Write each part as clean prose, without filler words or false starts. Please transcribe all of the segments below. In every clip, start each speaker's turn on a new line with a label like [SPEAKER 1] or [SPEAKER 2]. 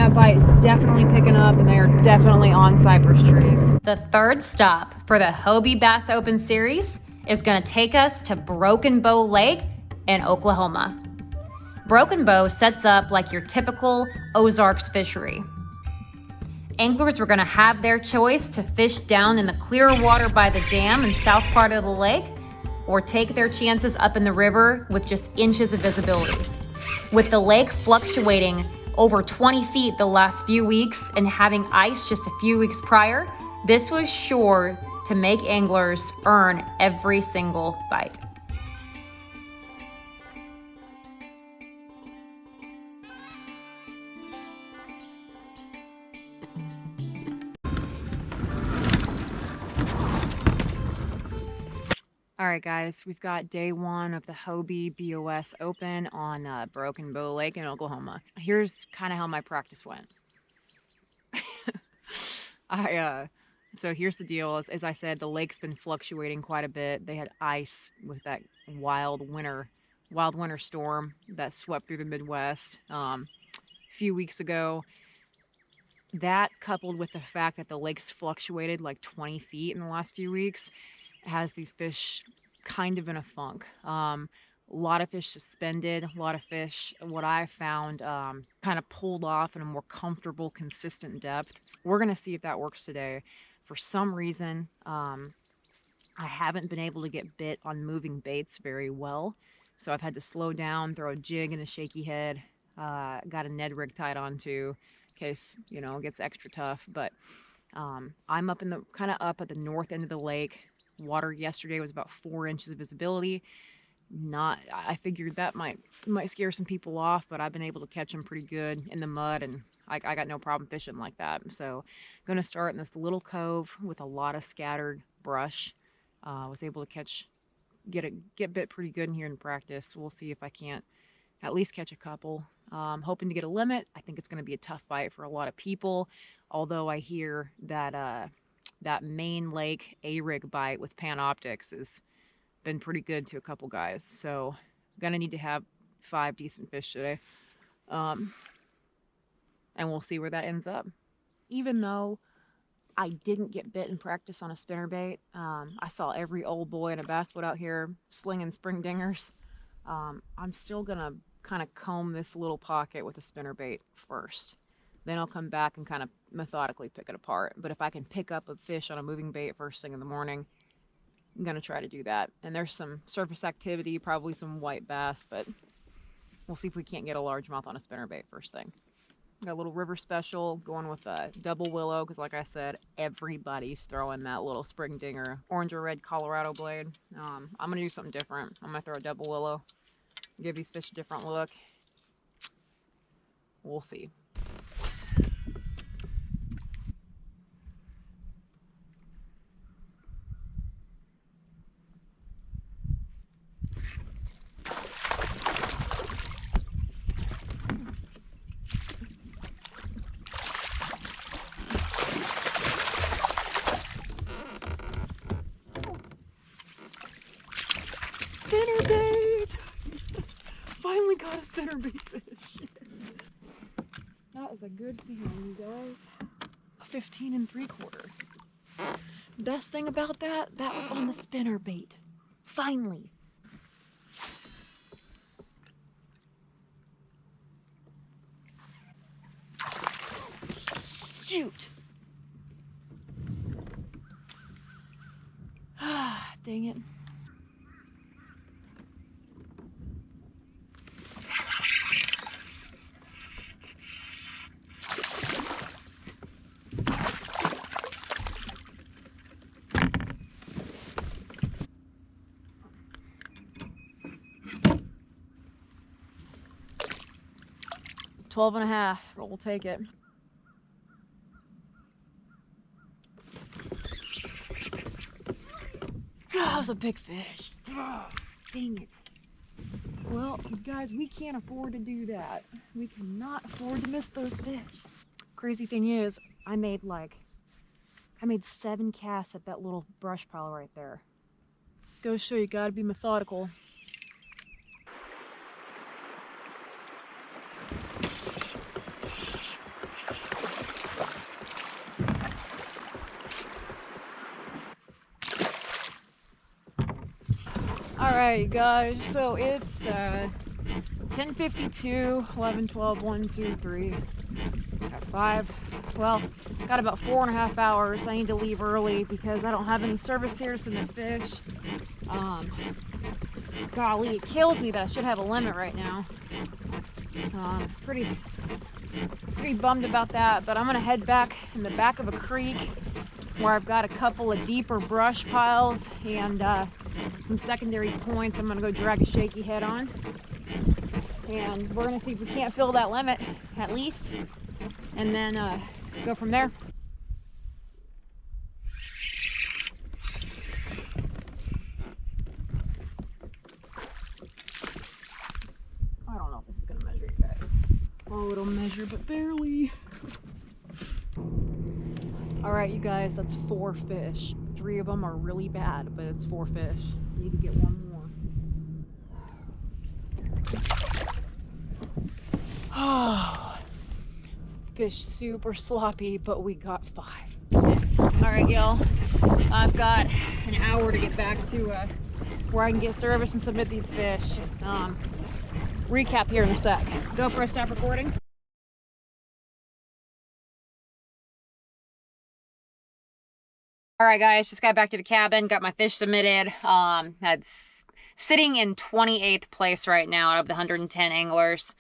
[SPEAKER 1] that bite is definitely picking up, and they are definitely on cypress trees.
[SPEAKER 2] The third stop for the Hobie Bass Open Series is gonna take us to Broken Bow Lake in Oklahoma. Broken Bow sets up like your typical Ozarks fishery. Anglers were gonna have their choice to fish down in the clear water by the dam in south part of the lake, or take their chances up in the river with just inches of visibility. With the lake fluctuating over 20 feet the last few weeks and having ice just a few weeks prior, this was sure to make anglers earn every single bite.
[SPEAKER 1] All right, guys, we've got day one of the Hobie BOS Open on Broken Bow Lake in Oklahoma. Here's kind of how my practice went. So here's the deal. As I said, the lake's been fluctuating quite a bit. They had ice with that wild winter storm that swept through the Midwest a few weeks ago. That, coupled with the fact that the lake's fluctuated like 20 feet in the last few weeks, has these fish kind of in a funk. A lot of fish suspended, a lot of fish, what I found, kind of pulled off in a more comfortable, consistent depth. We're gonna see if that works today. For some reason, I haven't been able to get bit on moving baits very well. So I've had to slow down, throw a jig and a shaky head. Got a Ned rig tied on too, in case, you know, it gets extra tough. But I'm up in the, kind of up at the north end of the lake. Water yesterday was about 4 inches of visibility. I figured that might scare some people off, but I've been able to catch them pretty good in the mud, and I got no problem fishing like that. So I'm gonna start in this little cove with a lot of scattered brush. Was able to get bit pretty good in here in practice. We'll see if I can't at least catch a couple. Hoping to get a limit. I think it's gonna be a tough bite for a lot of people, although I hear that that main lake A-rig bite with Panoptics has been pretty good to a couple guys. So I'm gonna need to have 5 decent fish today. And we'll see where that ends up. Even though I didn't get bit in practice on a spinnerbait, I saw every old boy in a bass boat out here slinging spring dingers. I'm still gonna kind of comb this little pocket with a spinnerbait first. Then I'll come back and kind of methodically pick it apart. But if I can pick up a fish on a moving bait first thing in the morning, I'm gonna try to do that. And there's some surface activity, probably some white bass, but we'll see if we can't get a largemouth on a spinnerbait first thing. Got a little river special going with a double willow, because like I said, everybody's throwing that little spring dinger, orange or red Colorado blade. I'm gonna do something different. I'm gonna throw a double willow, give these fish a different look. We'll see. Spinnerbait! Finally got a spinnerbait fish. That is a good feeling, you guys. 15 3/4. Best thing about that was on the spinnerbait. Finally. Shoot! Ah, dang it. $12 1/2. We'll take it. That was a big fish. Oh, dang it. Well, guys, we can't afford to do that. We cannot afford to miss those fish. Crazy thing is, I made 7 casts at that little brush pile right there. Just goes to show you gotta be methodical. Alright guys, so it's 10:52, 11, 12, 1, 2, 3, got 5, well, got about 4.5 hours. I need to leave early because I don't have any service here to send the fish. Golly, it kills me that I should have a limit right now. Pretty bummed about that, but I'm gonna head back in the back of a creek where I've got a couple of deeper brush piles and some secondary points I'm gonna go drag a shaky head on, and we're gonna see if we can't fill that limit at least, and then go from there. I don't know if this is gonna measure, you guys. Oh, it'll measure, but barely. All right, you guys, that's 4 fish. 3 of them are really bad, but it's 4 fish. Need to get one more. Oh, fish super sloppy, but we got 5. All right, y'all, I've got an hour to get back to where I can get service and submit these fish. Recap here in a sec. GoPro, stop recording. All right, guys, just got back to the cabin, got my fish submitted. That's sitting in 28th place right now out of the 110 anglers.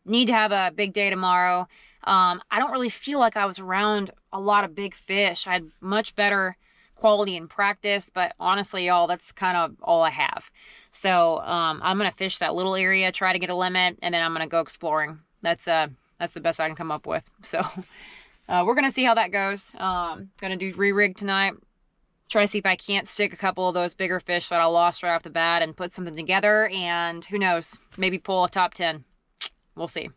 [SPEAKER 1] Need to have a big day tomorrow. I don't really feel like I was around a lot of big fish. I had much better quality in practice, but honestly, y'all, that's kind of all I have. So I'm gonna fish that little area, try to get a limit, and then I'm gonna go exploring. That's the best I can come up with. So we're gonna see how that goes. Gonna do re-rig tonight. Try to see if I can't stick a couple of those bigger fish that I lost right off the bat and put something together, and who knows, maybe pull a top 10. We'll see.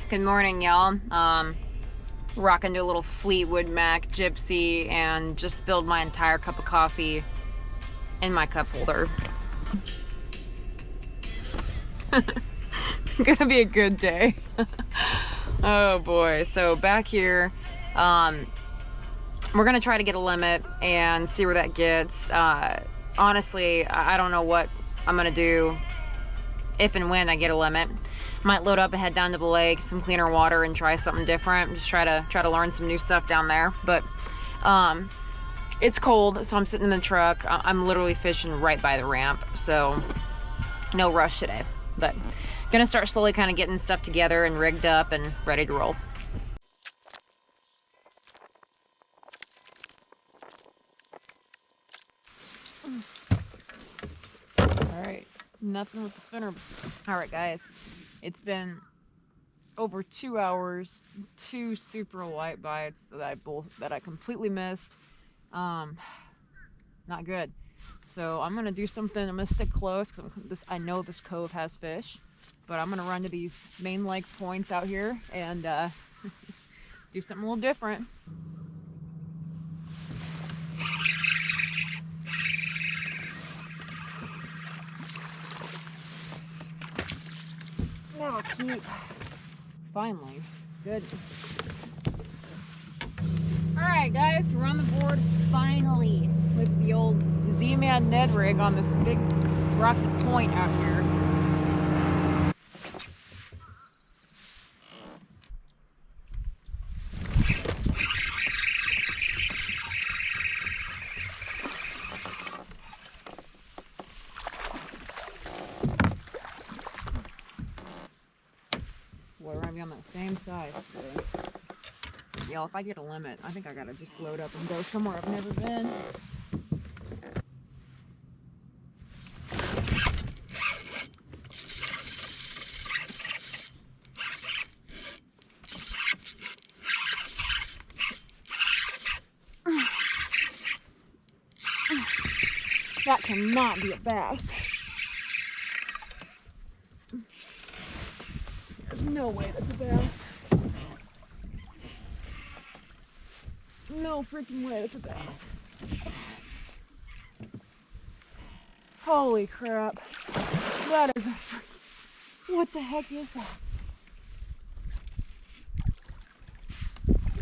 [SPEAKER 1] Good morning, y'all. Rocking to a little Fleetwood Mac Gypsy and just spilled my entire cup of coffee in my cup holder. Gonna be a good day. Oh boy. So back here, we're gonna try to get a limit and see where that gets. Honestly, I don't know what I'm gonna do if and when I get a limit. Might load up and head down to the lake, some cleaner water, and try something different. Just try to learn some new stuff down there. But it's cold, so I'm sitting in the truck. I'm literally fishing right by the ramp, so no rush today. But gonna start slowly kind of getting stuff together and rigged up and ready to roll. All right, nothing with the spinner. All right, guys, it's been over 2 hours, 2 super light bites that I completely missed. Not good. So I'm gonna do something. I'm gonna stick close because I know this cove has fish, but I'm gonna run to these main lake points out here and do something a little different. Oh, cute. Finally. Good. Alright guys, we're on the board finally with the old Z-Man Ned rig on this big rocky point out here. Boy, we're gonna be on that same side today. Y'all, if I get a limit, I think I gotta just load up and go somewhere I've never been. That cannot be a bass. There's no way that's a bass. No freaking way that's a bass. Holy crap. That is a what the heck is that?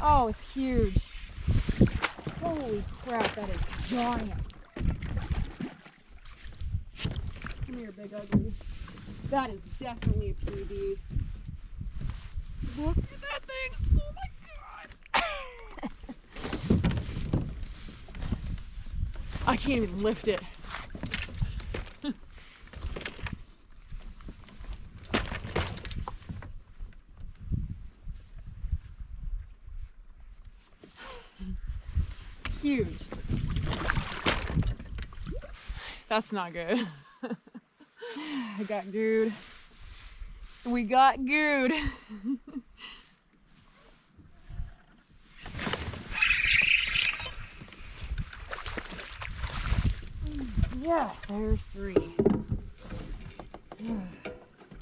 [SPEAKER 1] Oh, it's huge. Holy crap, that is giant. Come here, big ugly. That is definitely a PB. Look at that thing! Oh my god! I can't even lift it. Huge. That's not good. I got gooed. We got gooed. Yeah, there's 3.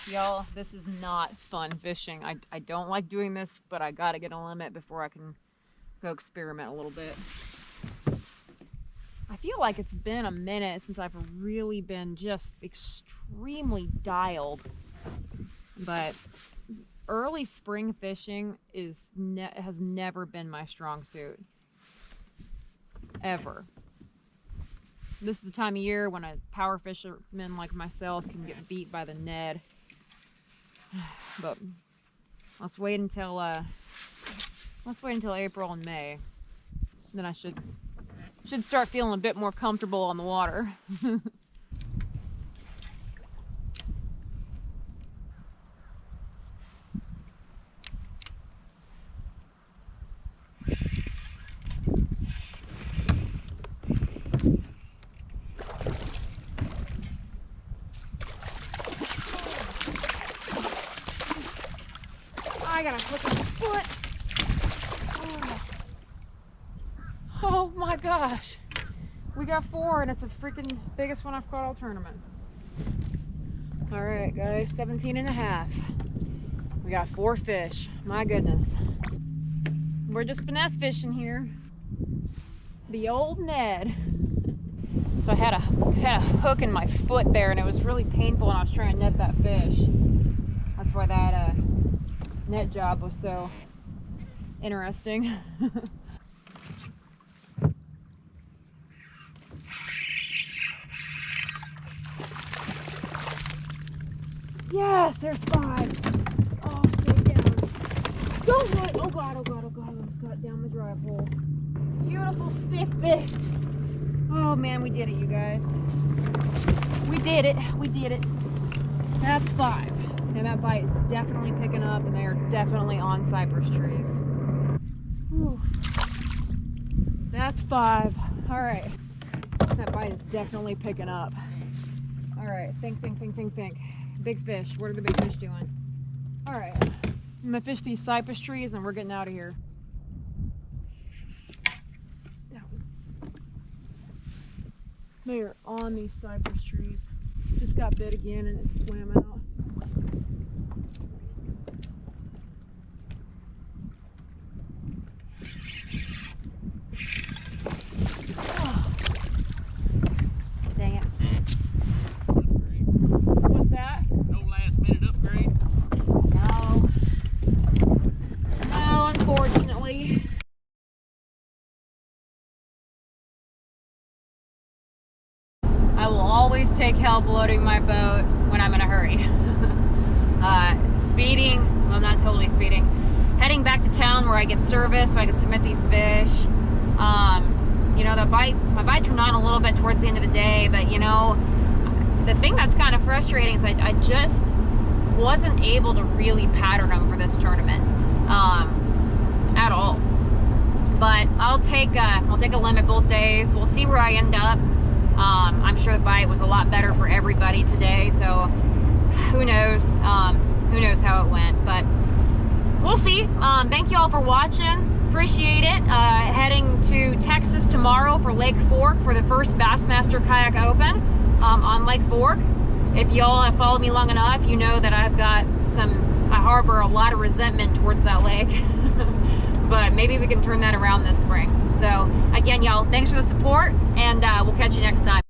[SPEAKER 1] Y'all, this is not fun fishing. I don't like doing this, but I gotta get a limit before I can go experiment a little bit. I feel like it's been a minute since I've really been just extremely dialed, but early spring fishing has never been my strong suit, ever. This is the time of year when a power fisherman like myself can get beat by the Ned. But let's wait until April and May. Then I should start feeling a bit more comfortable on the water. I gotta hook my foot. Oh my gosh. We got 4 and it's the freaking biggest one I've caught all tournament. All right, guys, 17 and a half. We got 4 fish. My goodness. We're just finesse fishing here. The old Ned. So I had a hook in my foot there and it was really painful when I was trying to net that fish. That's why that net job was so interesting. Yes, there's 5. Oh, stay down. Don't do it. Oh god, oh god, oh god. I almost got down the drive hole. Beautiful 5th fish. Oh man, we did it, you guys. We did it. We did it. That's 5. And that bite is definitely picking up, and they are definitely on cypress trees. Whew. That's 5. All right. That bite is definitely picking up. All right. Think. Big fish. What are the big fish doing? All right. I'm gonna fish these cypress trees, and we're getting out of here. They're on these cypress trees. Just got bit again, and it swam out. I will always take help loading my boat when I'm in a hurry. Speeding, well, not totally speeding, heading back to town where I get service so I can submit these fish. You know, my bite turned on a little bit towards the end of the day, but you know, the thing that's kind of frustrating is I just wasn't able to really pattern them for this tournament at all. But I'll take a limit both days. We'll see where I end up. I'm sure the bite was a lot better for everybody today, so who knows how it went, but we'll see. Thank you all for watching. Appreciate it. Heading to Texas tomorrow for Lake Fork for the first Bassmaster Kayak Open on Lake Fork. If y'all have followed me long enough, you know that I harbor a lot of resentment towards that lake. But maybe we can turn that around this spring. So again, y'all, thanks for the support, and we'll catch you next time.